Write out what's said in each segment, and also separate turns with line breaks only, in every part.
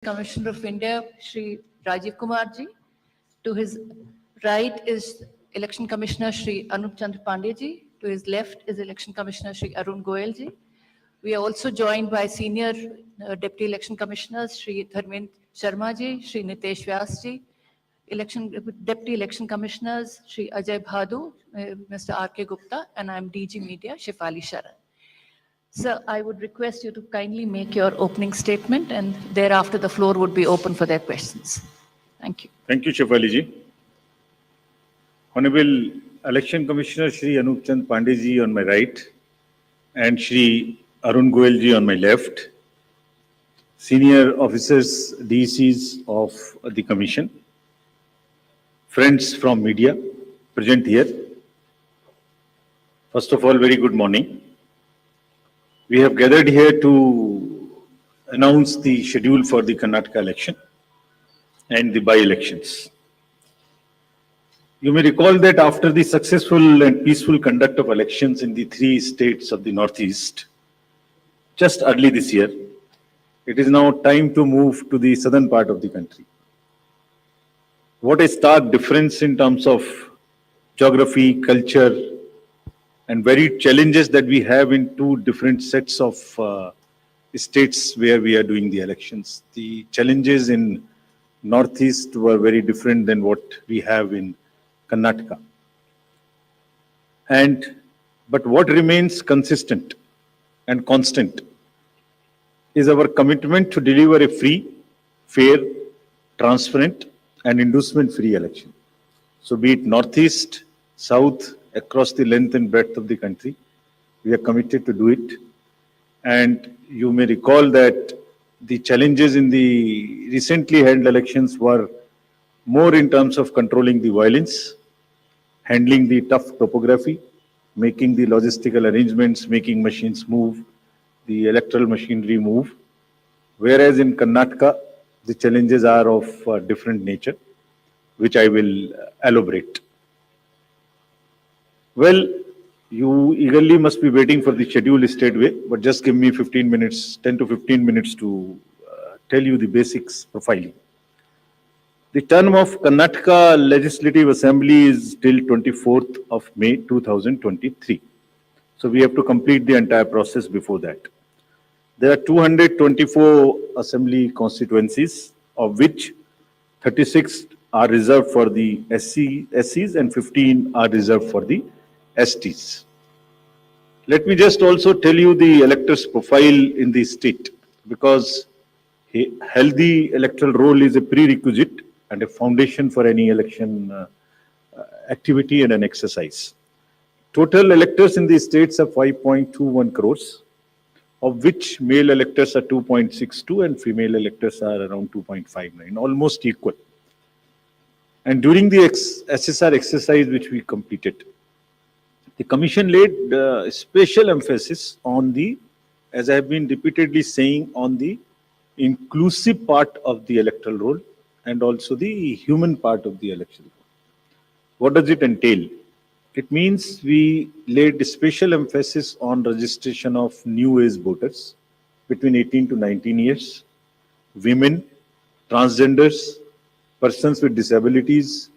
Commissioner of India, Shri Rajiv Kumar ji. To his right is Election Commissioner Shri Anup Chandra Pandey ji. To his left is Election Commissioner Shri Arun Goyal ji. We are also joined by senior Deputy Election Commissioners Shri Dharmendra Sharma ji, Shri Nitesh Vyas ji, Deputy Election Commissioners Shri Ajay Bhadu, Mr. R.K. Gupta, and I am DG Media Shefali Sharan. Sir, I would request you to kindly make your opening statement, and thereafter the floor would be open for their questions. Thank you.
Thank you, Shefali ji. Honorable Election Commissioner Shri Anup Chandra Pandey ji on my right and Shri Arun Goyal ji on my left, senior officers, DCs of the Commission, friends from media present here. First of all, very good morning. We have gathered here to announce the schedule for the Karnataka election and the by-elections. You may recall that after the successful and peaceful conduct of elections in the 3 states of the Northeast, just early this year, it is now time to move to the southern part of the country. What a stark difference in terms of geography, culture, and varied challenges that we have in 2 different sets of states where we are doing the elections. The challenges in Northeast were very different than what we have in Karnataka. But what remains consistent and constant is our commitment to deliver a free, fair, transparent, and inducement-free election. So be it Northeast, South, across the length and breadth of the country, we are committed to do it. And you may recall that the challenges in the recently held elections were more in terms of controlling the violence, handling the tough topography, making the logistical arrangements, making machines move, the electoral machinery move. Whereas in Karnataka, the challenges are of different nature, which I will elaborate. Well, you eagerly must be waiting for the schedule straightway, but just give me 15 minutes, 10 to 15 minutes to tell you the basics profiling. The term of Karnataka Legislative Assembly is till 24th of May 2023. So we have to complete the entire process before that. There are 224 assembly constituencies, of which 36 are reserved for the SCs and 15 are reserved for the STs. Let me just also tell you the electors' profile in the state, because a healthy electoral roll is a prerequisite and a foundation for any election activity and an exercise. Total electors in these states are 5.21 crores, of which male electors are 2.62 and female electors are around 2.59, almost equal. And during the SSR exercise which we completed, the Commission laid special emphasis on the, as I have been repeatedly saying, on the inclusive part of the electoral roll and also the human part of the electoral roll. What does it entail? It means we laid special emphasis on registration of new age voters between 18 to 19 years, women, transgenders, persons with disabilities,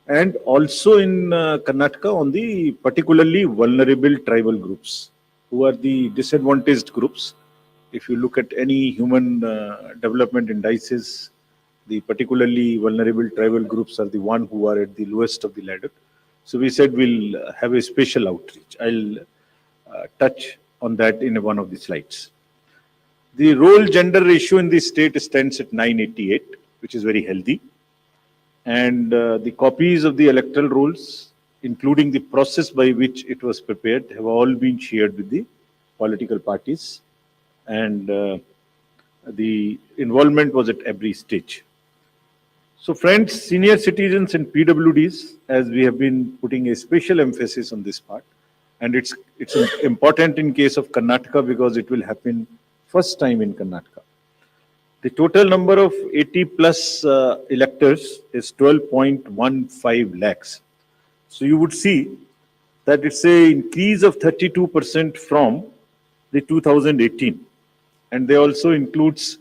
and also in Karnataka on the particularly vulnerable tribal groups, who are the disadvantaged groups. If you look at any human development indices, the particularly vulnerable tribal groups are the one who are at the lowest of the ladder. So we said we'll have a special outreach. I'll touch on that in one of the slides. The roll gender ratio in the state stands at 988, which is very healthy. And the copies of the electoral rolls, including the process by which it was prepared, have all been shared with the political parties. And the involvement was at every stage. So friends, senior citizens and PWDs, as we have been putting a special emphasis on this part, and it's important in case of Karnataka because it will happen first time in Karnataka. The total number of 80 plus electors is 12.15 lakhs. So you would see that it's an increase of 32% from the 2018. And they also includes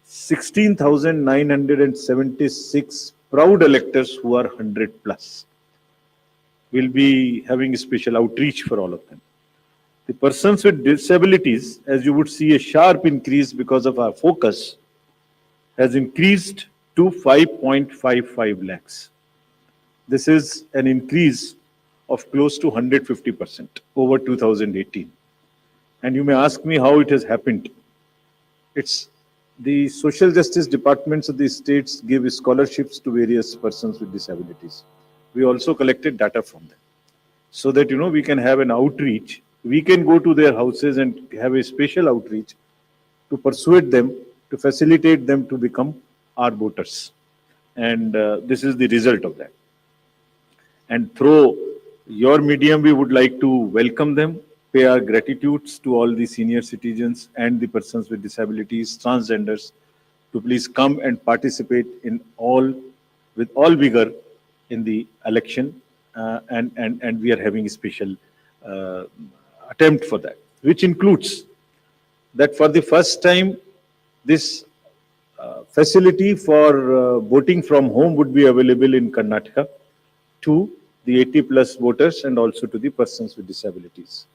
16,976 proud electors who are 100 plus. We'll be having a special outreach for all of them. The persons with disabilities, as you would see a sharp increase because of our focus, has increased to 5.55 lakhs. This is an increase of close to 150% over 2018. And you may ask me how it has happened. It's the social justice departments of the states give scholarships to various persons with disabilities. We also collected data from them so that, we can have an outreach. We can go to their houses and have a special outreach to persuade them, to facilitate them to become our voters. And this is the result of that. And through your medium, we would like to welcome them, pay our gratitudes to all the senior citizens and the persons with disabilities, transgenders, to please come and participate with all vigor in the election. And we are having a special attempt for that, which includes that for the first time, this facility for voting from home would be available in Karnataka to the 80 plus voters and also to the persons with disabilities.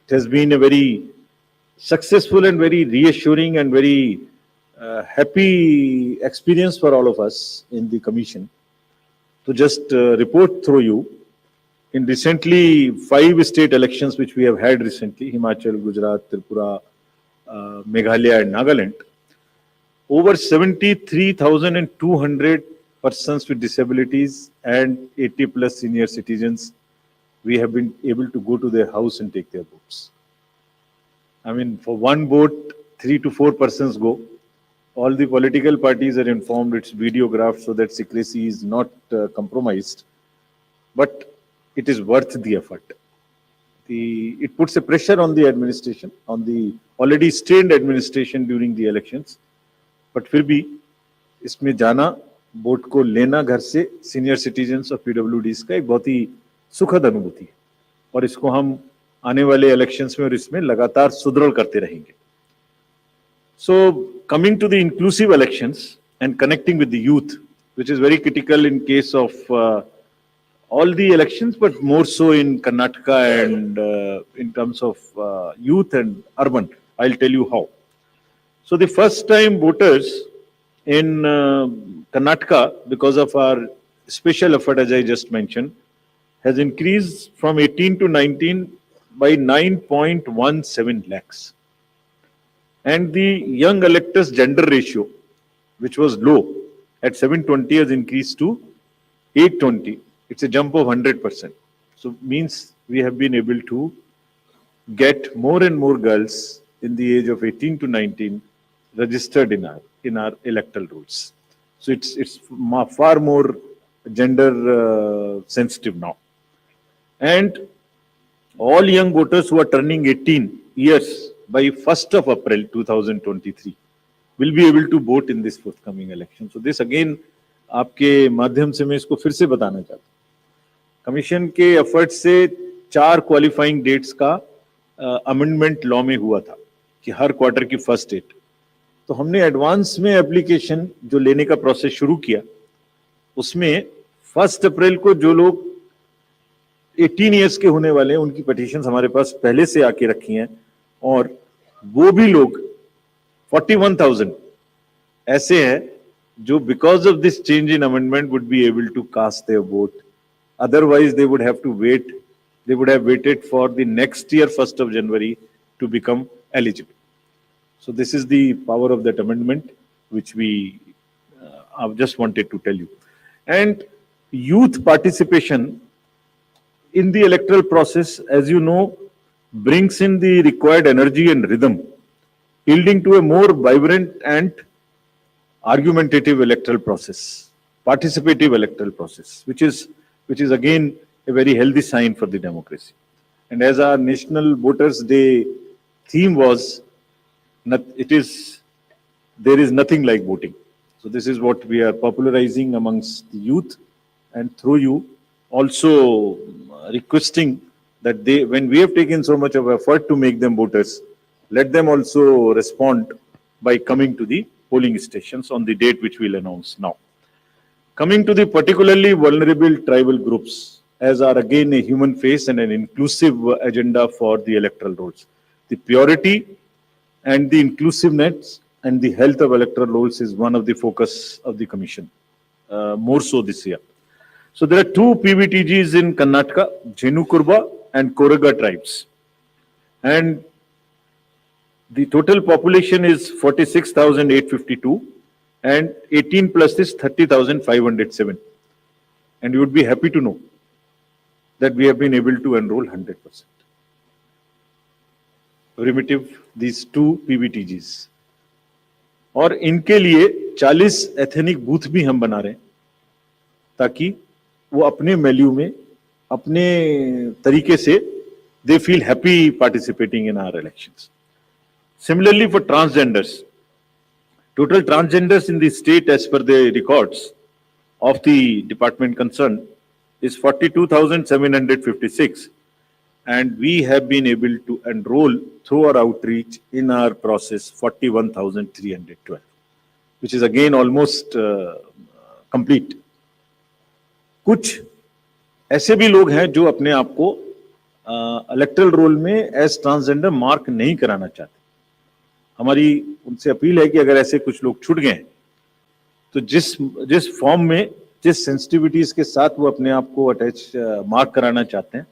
It has been a very successful and very reassuring and very happy experience for all of us in the commission. To just report through you, in recently 5 state elections which we have had recently, Himachal, Gujarat, Tripura, Meghalaya and Nagaland, over 73,200 persons with disabilities and 80 plus senior citizens, we have been able to go to their house and take their votes. I mean, for one vote, 3 to 4 persons go. All the political parties are informed, it's videographed so that secrecy is not compromised. But it is worth the effort. It puts a pressure on the administration, on the already strained administration during the elections. But फिर भी इसमें जाना, vote को लेना घर से senior citizens और पीडब्ल्यूडीज का एक बहुत ही सुखद अनुभूति है और इसको हम आने वाले इलेक्शंस में और इसमें लगातार सुदृढ़ करते रहेंगे. So coming to the inclusive elections and connecting with the youth, which is very critical in case of all the elections, but more so in Karnataka and in terms of youth and urban. I'll tell you how. So the first time voters in Karnataka, because of our special effort, as I just mentioned, has increased from 18 to 19 by 9.17 lakhs. And the young electors gender ratio, which was low at 720, has increased to 820. It's a jump of 100%. So means we have been able to get more and more girls in the age of 18 to 19 registered in our electoral rolls. So it's far more gender sensitive now. And all young voters who are turning 18 years by 1st of April 2023 will be able to vote in this forthcoming election. So this again, आपके माध्यम से मैं इसको फिर से बताना चाहता हूँ. कमीशन के एफर्ट से 4 क्वालिफाइंग डेट्स का अमेंडमेंट लॉ में हुआ था कि हर क्वार्टर की फर्स्ट डेट. तो हमने एडवांस में एप्लीकेशन जो लेने का प्रोसेस शुरू किया, उसमें 1 अप्रैल को जो लोग 18 इयर्स के होने वाले हैं उनकी पिटीशंस हमारे पास पहले से आके रखी हैं और वो भी लोग 41,000 ऐसे हैं जो because of this change in amendment would be able to cast their vote. Otherwise, they would have to wait. They would have waited for the next year, 1st of January, to become eligible. So this is the power of that amendment, which we I've just wanted to tell you. And youth participation in the electoral process, as you know, brings in the required energy and rhythm, yielding to a more vibrant and argumentative electoral process, participative electoral process, which is again a very healthy sign for the democracy. And as our National Voters Day theme was, there is nothing like voting. So this is what we are popularizing amongst the youth, and through you also requesting that when we have taken so much of effort to make them voters, let them also respond by coming to the polling stations on the date which we'll announce now. Coming to the particularly vulnerable tribal groups, as are again a human face and an inclusive agenda for the electoral rolls. The purity and the inclusiveness and the health of electoral rolls is one of the focus of the commission, more so this year. So there are two PVTGs in Karnataka, Jhenukurba and Koraga tribes. And the total population is 46,852 and 18 plus is 30,507. And you would be happy to know that we have been able to enroll 100%. Primitive, these two PVTGs. और इनके लिए 40 ethnic booth भी हम बना रहे हैं ताकि वो अपने वैल्यू में अपने तरीके से they feel happy participating in our elections. Similarly for transgenders, total transgenders in the state as per the records of the department concerned is 42,756 and we have been able to enroll through our outreach in our process 41,312, which is again almost complete. कुछ ऐसे भी लोग हैं जो अपने आप को electoral roll में एज ट्रांसजेंडर मार्क नहीं कराना चाहते. हमारी उनसे अपील है कि अगर ऐसे कुछ लोग छूट गए हैं तो जिस फॉर्म में जिस सेंसिटिविटीज के साथ वो अपने आप को अटैच मार्क कराना चाहते हैं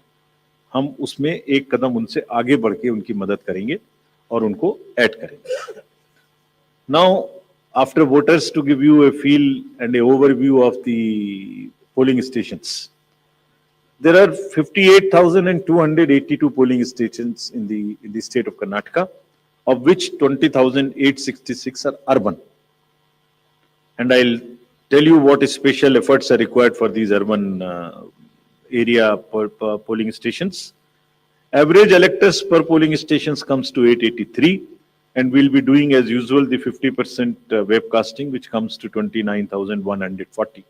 हम उसमें एक कदम उनसे आगे बढ़ के उनकी मदद करेंगे और उनको ऐड करेंगे. Now after voters to give you a feel and a overview of the polling stations. There are 58,282 polling stations in the state of Karnataka, of which 20,866 are urban. And I'll tell you what special efforts are required for these urban area polling stations. Average electors per polling stations comes to 883, and we'll be doing as usual the 50% webcasting, which comes to 29,140.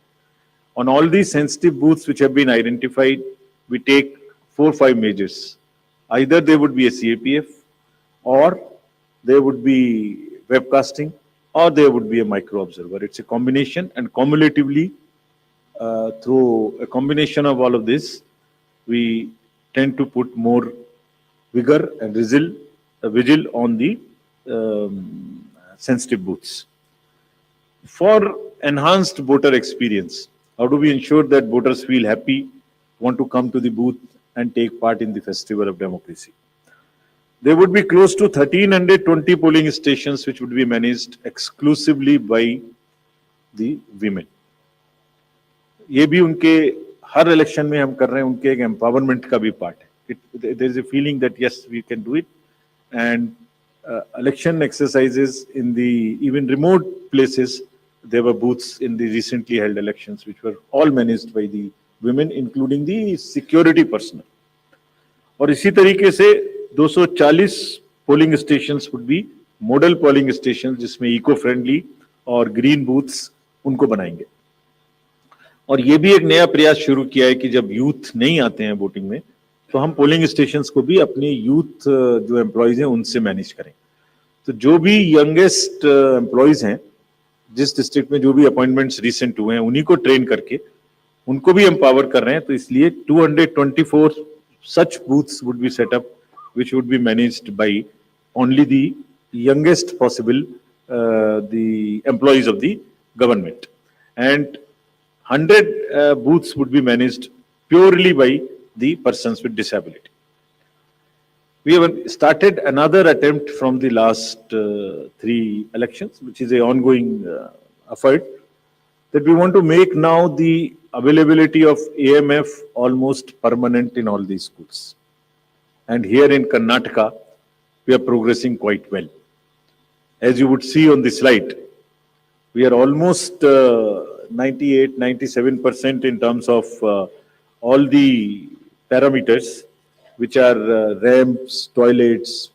On all these sensitive booths which have been identified, we take 4-5 measures. Either they would be a CAPF, or they would be webcasting, or there would be a micro observer. It's a combination, and cumulatively, through a combination of all of this, we tend to put more vigor and vigil on the sensitive booths. For enhanced voter experience, how do we ensure that voters feel happy, want to come to the booth and take part in the festival of democracy? There would be close to 1,320 polling stations which would be managed exclusively by the women. ये भी उनके हर election में हम कर रहे हैं, उनके एक एम्पावरमेंट का भी पार्ट है. There is a feeling that yes, we can do it, and election exercises in the even remote places. There were booths in the recently held elections which were all managed by the women, including the security personnel. और इसी तरीके से 240 polling stations would be model polling station जिसमें eco friendly और green booths उनको बनाएंगे. और ये भी एक नया प्रयास शुरू किया है कि जब यूथ नहीं आते हैं वोटिंग में तो हम पोलिंग स्टेशंस को भी अपने यूथ जो एम्प्लॉयज हैं उनसे मैनेज करें. तो जो भी यंगेस्ट एम्प्लॉयज हैं जिस डिस्ट्रिक्ट में जो भी अपॉइंटमेंट्स रिसेंट हुए हैं उन्हीं को ट्रेन करके उनको भी एम्पावर कर रहे हैं. तो इसलिए 224 such booths would be set up which would be managed by only the youngest possible the employees of the government, and 100 booths would be managed purely by the persons with disability. We have started another attempt from the last 3 elections, which is an ongoing effort, that we want to make now the availability of AMF almost permanent in all these schools. And here in Karnataka, we are progressing quite well. As you would see on the slide, we are almost 98, 97% in terms of all the parameters, which are ramps, toilets,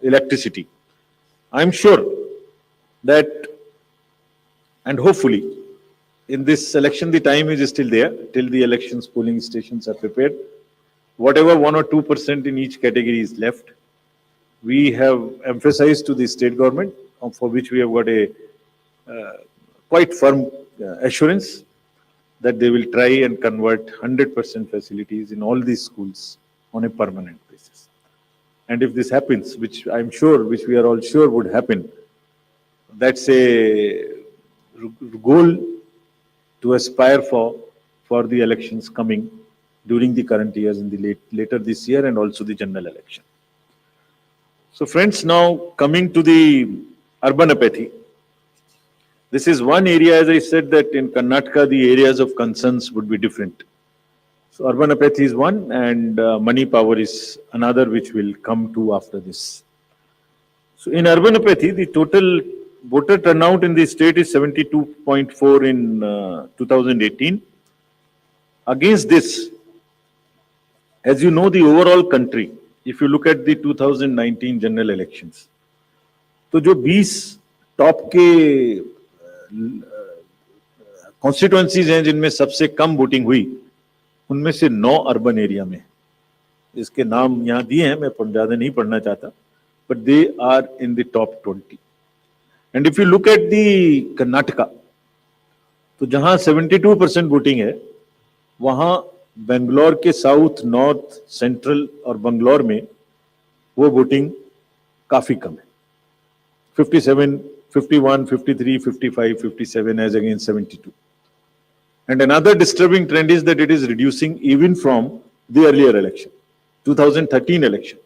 electricity. I'm sure that, and hopefully, in this election, the time is still there till the elections polling stations are prepared. Whatever 1 or 2% in each category is left, we have emphasized to the state government for which we have got a quite firm assurance that they will try and convert 100% facilities in all these schools on a permanent basis. And if this happens, which I'm sure, which we are all sure would happen, that's a goal to aspire for the elections coming during the current years in the later this year and also the general election. So friends, now coming to the urban apathy. This is one area, as I said, that in Karnataka, the areas of concerns would be different. So urban apathy is one, and money power is another, which will come to after this. So in urban apathy, the total voter turnout in the state is 72.4 in 2018. Against this, as you know, the overall country, if you look at the 2019 general elections, तो जो 20 top के constituencies हैं जिनमें सबसे कम voting हुई, उनमें से 9 urban area में, इसके नाम यहाँ दिए हैं, मैं ज्यादा नहीं पढ़ना चाहता, but they are in the top 20. And if you look at the Karnataka, तो जहां 72% वोटिंग है, वहां बेंगलोर के साउथ, नॉर्थ, सेंट्रल और बंगलोर में वो वोटिंग काफी कम है. 57, 51, 53, 55, 57 as against 72. And another disturbing trend is that it is reducing even from the earlier election, 2013 election.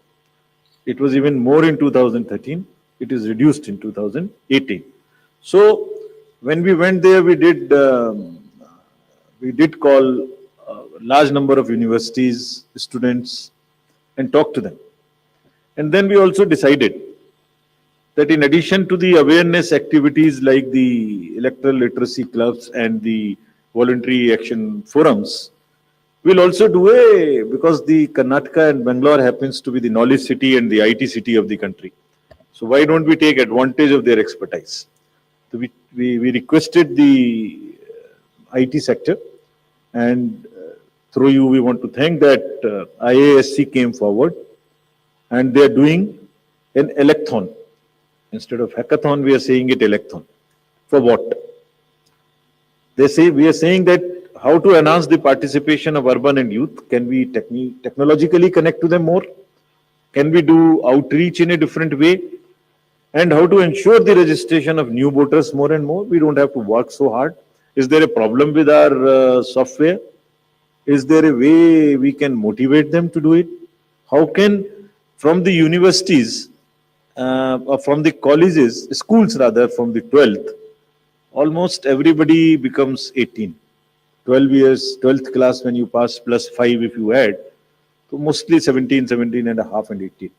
It was even more in 2013. It is reduced in 2018. So when we went there, we did call a large number of universities, students, and talk to them. And then we also decided that in addition to the awareness activities like the electoral literacy clubs and the voluntary action forums, we'll also do because the Karnataka and Bangalore happens to be the knowledge city and the IT city of the country. So why don't we take advantage of their expertise? So we requested the IT sector, and through you we want to thank that IASC came forward, and they are doing an electhon. Instead of hackathon, we are saying it electhon. For what? They say, we are saying that how to enhance the participation of urban and youth. Can we technologically connect to them more? Can we do outreach in a different way? And how to ensure the registration of new voters more and more? We don't have to work so hard. Is there a problem with our software? Is there a way we can motivate them to do it? How can, from the universities, or from the colleges, schools rather, from the 12th, almost everybody becomes 18. 12 years, 12th class when you pass plus 5 if you add, so mostly 17, 17 and a half and 18.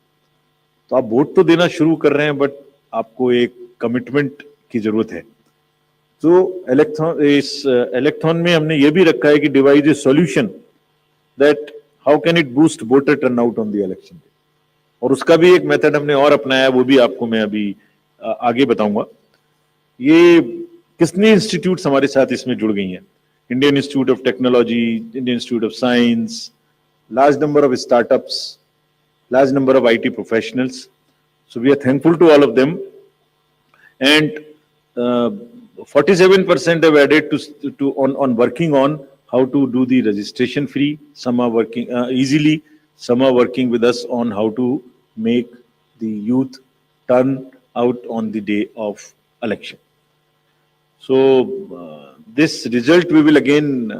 तो आप vote तो देना शुरू कर रहे हैं, but आपको एक कमिटमेंट की जरूरत है. तो इस इलेक्थॉन में हमने ये भी रखा है कि device A solution that how can it boost voter turnout on the election day. और उसका भी एक मेथड हमने और अपनाया, वो भी आपको मैं अभी आगे बताऊंगा. ये कितने इंस्टीट्यूट्स हमारे साथ इसमें जुड़ गई हैं? Indian institute of technology, Indian institute of science, large number of startups, large number of IT professionals. So we are thankful to all of them. And 47% have added to on working on how to do the registration free. Some are working easily. Some are working with us on how to make the youth turn out on the day of election. So this result we will again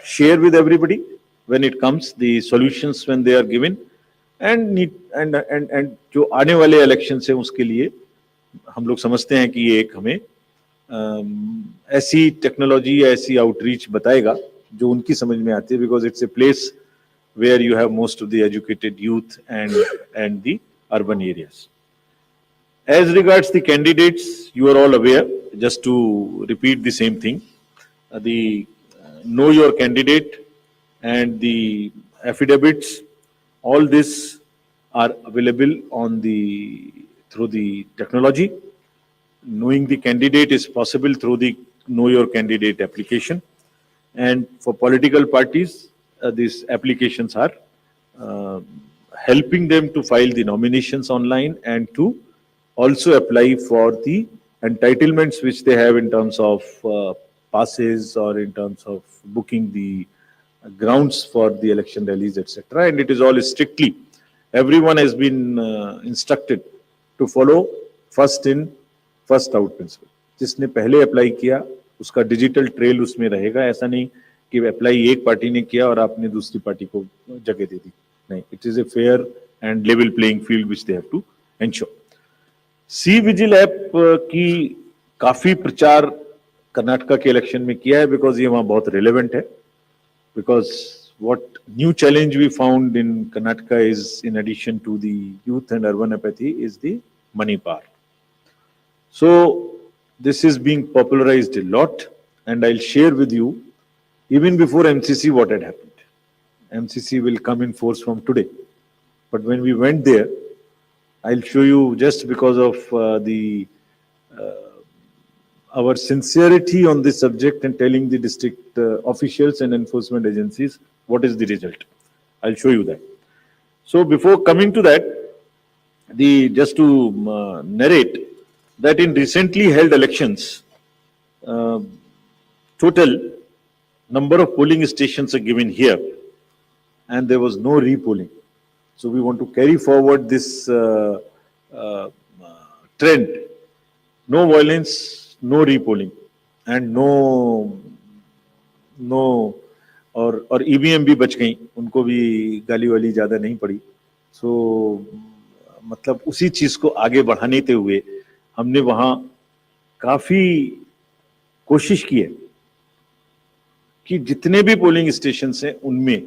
share with everybody when it comes, the solutions when they are given, and जो आने वाले election से उसके लिए हम लोग समझते हैं कि ये एक हमें ऐसी टेक्नोलॉजी या ऐसी आउटरीच बताएगा जो उनकी समझ में आती है, because it's a place where you have most of the educated youth and the urban areas. As regards the candidates, you are all aware, just to repeat the same thing, the know your candidate and the affidavits, all this are available on through the technology. Knowing the candidate is possible through the Know Your Candidate application. And for political parties, these applications are helping them to file the nominations online and to also apply for the entitlements which they have in terms of passes or in terms of booking the grounds for the election rallies, etc. And it is all strictly, everyone has been instructed to follow first in, first out principle. जिसने पहले apply किया उसका digital trail उसमें रहेगा. ऐसा नहीं कि apply एक पार्टी ने किया और आपने दूसरी पार्टी को जगह दे दी. नहीं, it is a fair and level playing field which they have to ensure. CVIGIL app की काफी प्रचार कर्नाटका के इलेक्शन में किया है बिकॉज ये वहां बहुत रिलेवेंट है. Because what new challenge we found in Karnataka is, in addition to the youth and urban apathy, is the money power. So this is being popularized a lot, and I'll share with you even before MCC what had happened. MCC will come in force from today, but when we went there, I'll show you, just because of our sincerity on this subject and telling the district officials and enforcement agencies what is the result. I'll show you that. So before coming to that, just to narrate that in recently held elections, total number of polling stations are given here, and there was no repolling. So we want to carry forward this trend. No violence, no repolling, and no और EVM भी बच गई, उनको भी गाली वाली ज्यादा नहीं पड़ी. सो मतलब उसी चीज को आगे बढ़ाने ते हुए हमने वहां काफी कोशिश की है कि जितने भी पोलिंग स्टेशन हैं उनमें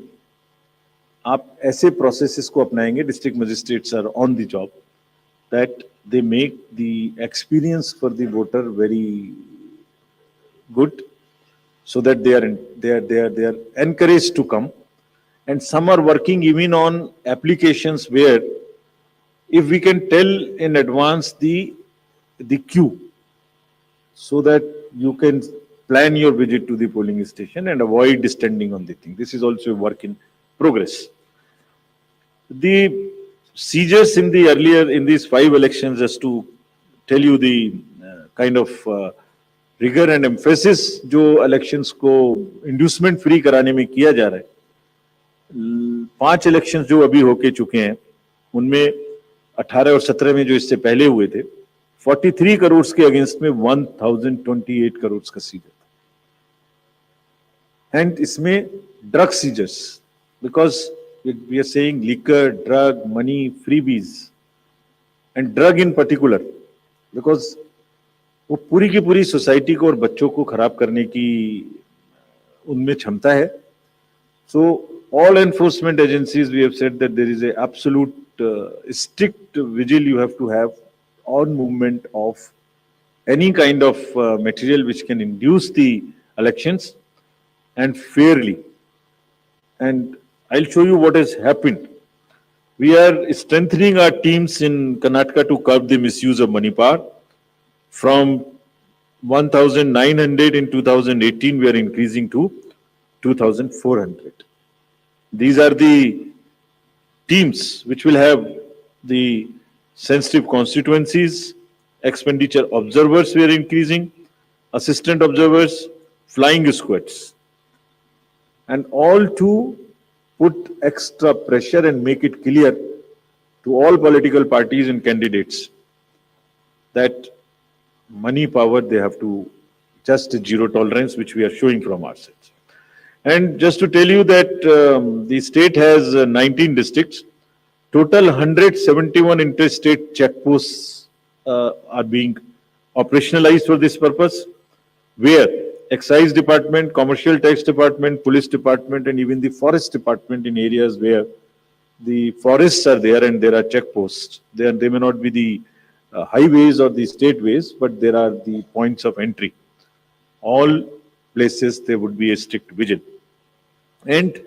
आप ऐसे प्रोसेसेस को अपनाएंगे. District magistrates are on the job that they make the experience for the voter very good, so that they are encouraged to come. And some are working even on applications where if we can tell in advance the queue, so that you can plan your visit to the polling station and avoid standing on the thing. This is also a work in progress. The seizures in the earlier, in these 5 elections, just to tell you the kind of rigor and emphasis जो elections को inducement free कराने में किया जा रहा है. 5 elections जो अभी होके चुके हैं उनमें 18 और 17 में जो इससे पहले हुए थे 43 करोड़ के अगेंस्ट में 1028 करोड़ का सीजर था. एंड इसमें drug seizures, because we are saying liquor, drug, money, freebies, and drug in particular, because वो पूरी की पूरी सोसाइटी को और बच्चों को खराब करने की उनमें क्षमता है. So all enforcement agencies, we have said that there is a absolute strict vigil you have to have on movement of any kind of material which can induce the elections, and fairly. And I'll show you what has happened. We are strengthening our teams in Karnataka to curb the misuse of money power. From 1,900 in 2018, we are increasing to 2,400. These are the teams which will have the sensitive constituencies. Expenditure observers we are increasing, assistant observers, flying squads, and all to put extra pressure and make it clear to all political parties and candidates that money power, they have to just zero tolerance, which we are showing from our sides. And just to tell you that the state has 19 districts. Total 171 interstate checkposts are being operationalized for this purpose, where Excise Department, Commercial Tax Department, Police Department, and even the Forest Department in areas where the forests are there and there are checkposts. They may not be the highways or the state ways, but there are the points of entry. All places there would be a strict vigil. And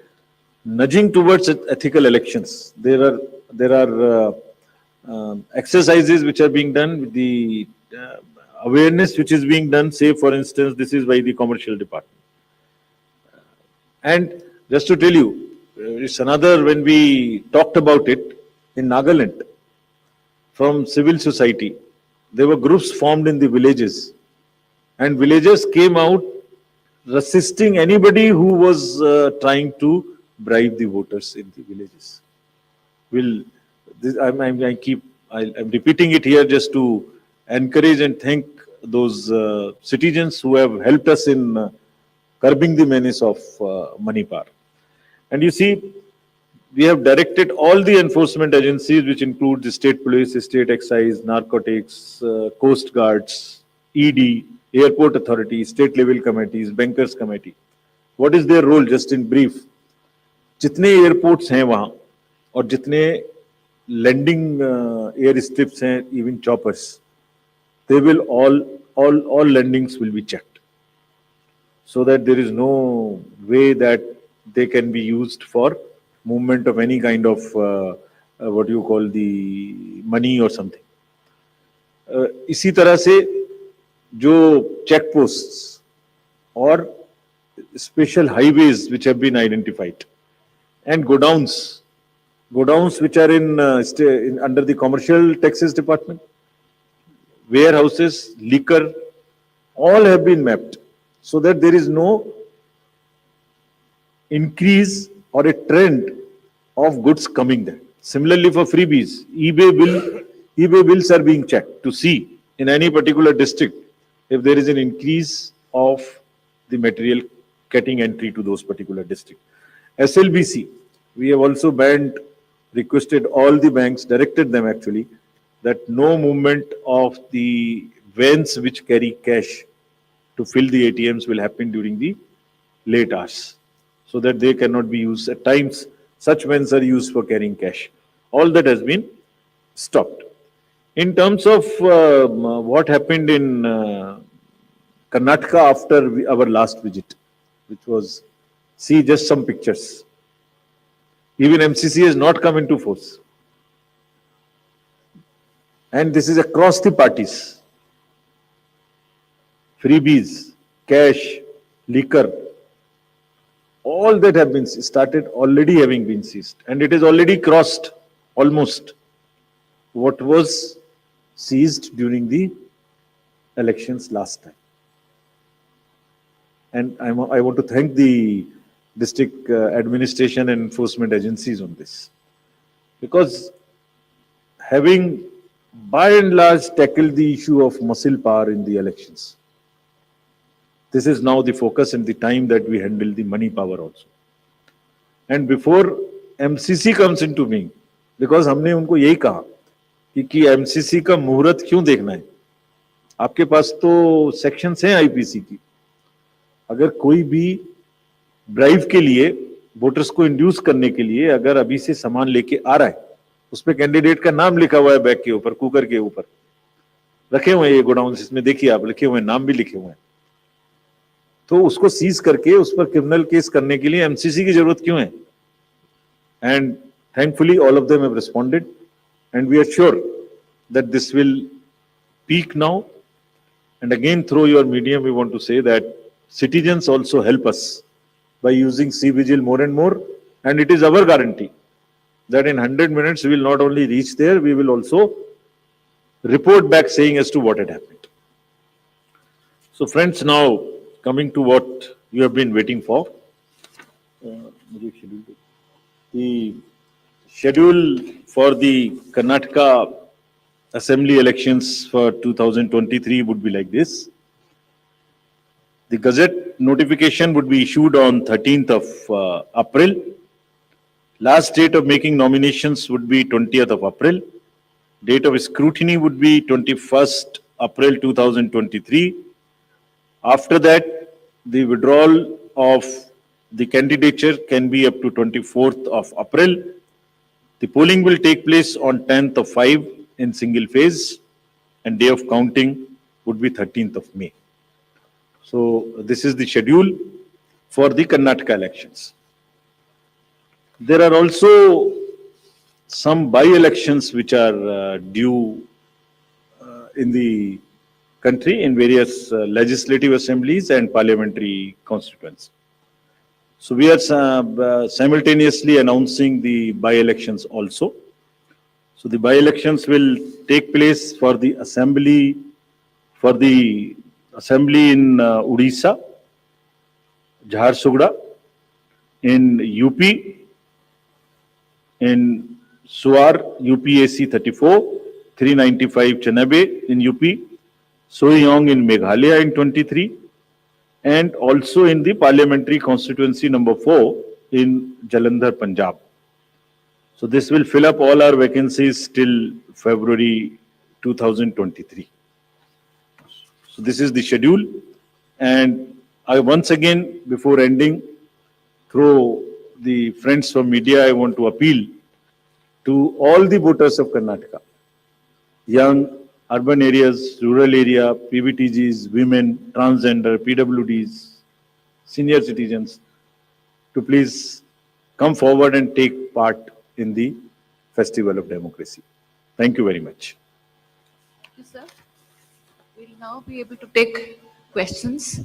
nudging towards ethical elections, there are exercises which are being done with the awareness which is being done. Say, for instance, this is by the Commercial Department. And just to tell you, it's another, when we talked about it in Nagaland, from civil society, there were groups formed in the villages, and villagers came out resisting anybody who was trying to bribe the voters in the villages. I'm repeating it here just to encourage and thank those citizens who have helped us in curbing the menace of money power. And you see, we have directed all the enforcement agencies, which include the state police, state excise, narcotics, coast guards, ED, airport authority, state level committees, bankers committee. What is their role, just in brief? जितने airports हैं वहां और जितने landing air strips हैं, even choppers, they will all landings will be checked, so that there is no way that they can be used for movement of any kind of what you call the money or something. इसी तरह से जो check posts or special highways which have been identified, and godowns which are in under the commercial taxes department, warehouses, liquor, all have been mapped, so that there is no increase or a trend of goods coming there. Similarly, for freebies, eBay bills are being checked to see in any particular district if there is an increase of the material getting entry to those particular districts. SLBC, we have also requested all the banks, directed them actually, that no movement of the vans which carry cash to fill the ATMs will happen during the late hours, so that they cannot be used. At times, such vans are used for carrying cash. All that has been stopped. In terms of what happened in Karnataka after our last visit, which was, see just some pictures. Even MCC has not come into force. And this is across the parties. Freebies, cash, liquor, all that have been started already having been seized. And it is already crossed almost what was seized during the elections last time. And I want to thank the district administration and enforcement agencies on this, because having by and large tackled the issue of muscle power in the elections, this is now the focus and the time that we handle the money power also. And before MCC comes into being, because हमने उनको यही कहा कि MCC का मुहूर्त क्यों देखना है, आपके पास तो सेक्शंस हैं आईपीसी की, अगर कोई भी ड्राइव के लिए वोटर्स को इंड्यूस करने के लिए अगर अभी से सामान लेके आ रहा है, उस पे कैंडिडेट का नाम लिखा हुआ है बैग के ऊपर, कुकर के ऊपर रखे हुए हैं ये गोडाउन, इसमें देखिए आप लिखे हुए हैं, नाम भी लिखे हुए हैं, तो उसको सीज करके उस पर क्रिमिनल केस करने के लिए एमसीसी की जरूरत क्यों है? And thankfully all of them have responded and we are sure that this will peak now. And again through your medium we want to say that citizens also help us by using C-Vigil more and more, and it is our guarantee that in 100 minutes we will not only reach there, we will also report back saying as to what had happened. So friends, now coming to what you have been waiting for, the schedule for the Karnataka Assembly elections for 2023 would be like this. The Gazette notification would be issued on 13th of April. Last date of making nominations would be 20th of April. Date of scrutiny would be 21st April 2023. After that, the withdrawal of the candidature can be up to 24th of April. The polling will take place on 10th of 5 in single phase, and day of counting would be 13th of May. So this is the schedule for the Karnataka elections. There are also some by-elections which are due in the country in various legislative assemblies and parliamentary constituencies. So we are simultaneously announcing the by-elections also. So the by-elections will take place for the assembly in Odisha, Jharsuguda, in UP, in Suar, UPAC 34, 395 Chenabe in UP, Soyong in Meghalaya in 23, and also in the parliamentary constituency number 4 in Jalandhar, Punjab. So this will fill up all our vacancies till February 2023. So this is the schedule, and I once again, before ending, through the friends from media, I want to appeal to all the voters of Karnataka, young, urban areas, rural area, PVTGs, women, transgender, PWDs, senior citizens, to please come forward and take part in the Festival of Democracy. Thank you very much.
Thank you, sir. We'll now be able to take questions.